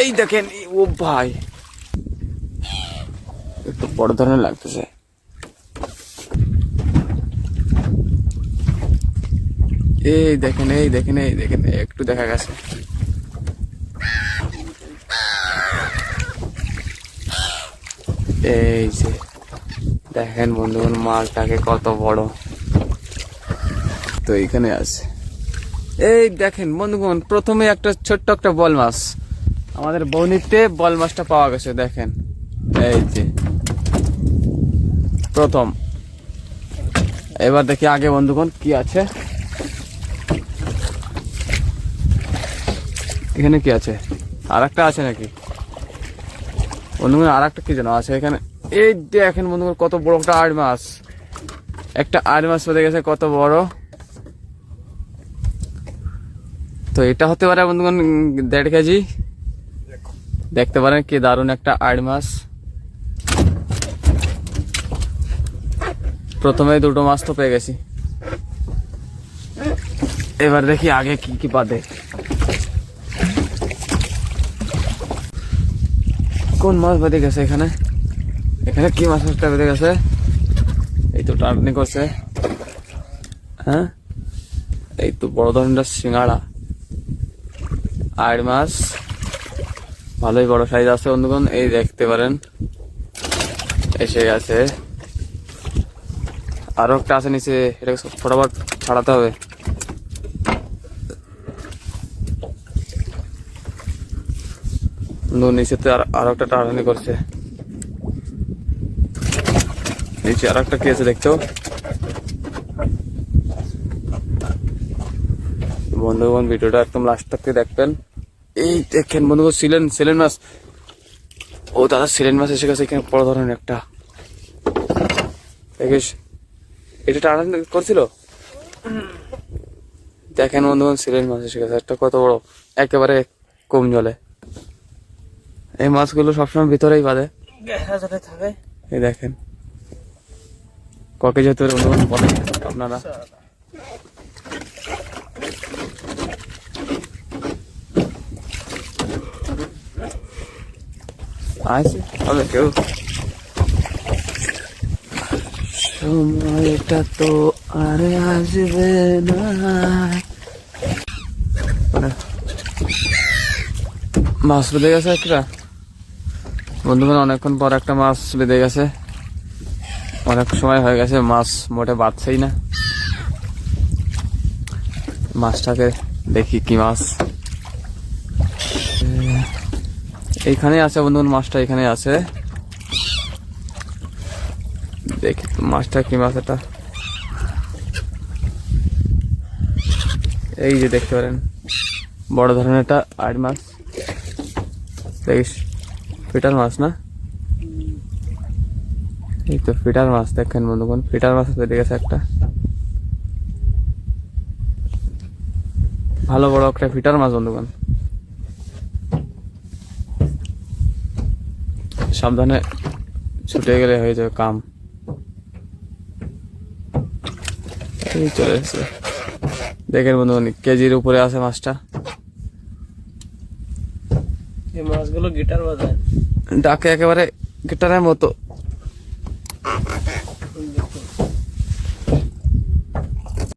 এই দেখেন, ও ভাই একটু বড় ধরনের লাগতেছে। এই দেখেন, এই দেখেন, এই দেখেন, একটু দেখা গেছে। এই যে দেখেন বন্ধুগণ, মাছটাকে কত বড়। তো এখানে আছে, এই দেখেন বন্ধুগণ, প্রথমে একটা ছোট্ট একটা বল মাছ আমাদের বৌনিতে বল মাছটা পাওয়া গেছে। দেখেন এই যে প্রথম। এবার দেখি আগে বন্ধুগণ কি আছে, এখানে কি আছে, আর একটা আছে নাকি বন্ধুগণ? আর একটা কি যেন আছে এখানে। এই দেখেন বন্ধুগণ, কত বড় একটা আড় মাছ, একটা আড় মাছ পড়ে গেছে, কত বড়। তো এটা হতে পারে বন্ধুগণ 1.5 কেজি। দেখতে পারেন কি দারুণ একটা আড় মাছ। প্রথমে দুটো মাছ তো পেয়ে গেছি, এবার দেখি আগে কি কি বাদে। কোন মাছ বেঁধে গেছে এখানে? এখানে কি মাছটা বেঁধে গেছে? এই তো টার্নি করছে। হ্যাঁ, এই তো বড় ধরনের সিঙ্গাড়া আড় মাছ, ভালোই বড় সাইজ আছে বন্ধুগণ। এই দেখতে পারেন এসে গেছে। আরো একটা আছে নিচে, এটাকে ফটাফট ছাড়াতে হবে। নিচেতে আরো একটা টার্নি করছে। নিচে আর একটা কি আছে দেখছো বন্ধুগণ? ভিডিওটা একদম লাস্ট থেকে দেখবেন। এই দেখেন বন্ধুগণ, সিলেন মাছ। ও দাদা, সিলেন মাছ এসে গেছে এখানে, বড় ধরনের একটা। দেখিস, এটা টার্নি করছিল। দেখেন বন্ধুগণ, সিলেন মাছ এসে গেছে একটা, কত বড়, একেবারে কম জলে। এই মাছগুলো সবসময় ভিতরেই বাঁধে, থাকে। এই দেখেন ক কেজি হতে পারে বন্ধুগণ, বলেন আপনারা। আসে হবে কেউ, সময়টা তো আর আসবে না। মাছ বেঁধে গেছে একটা বন্ধুগণ, অনেকক্ষণ পর একটা মাছ বেঁধে গেছে। অনেক সময় হয়ে গেছে মাছ মোটে বাঁধছেই না। মাছটাকে দেখি কি মাছ। এইখানে আছে বন্ধুগণ, মাছটা এখানে আছে। দেখি মাছটা কি মাছ এটা। এই যে দেখতে পারেন বড় ধরনের একটা আড় মাছ। দেখিস, ফিটার মাছ না? এই তো ফিটার মাছ। দেখেন বন্ধুগণ, ফিটার মাছ বেঁধে গেছে একটা, ভালো বড় একটা ফিটার মাছ বন্ধুগণ। সাবধানে ছুটে গেলে হয়ে যাবে কাম। এই চলে এসেছে। দেখেন বন্ধুগণ, কেজির উপরে আছে মাছটা। এই মাছগুলো গিটার বাজায়, ডাকে একেবারে গিটারের মতো।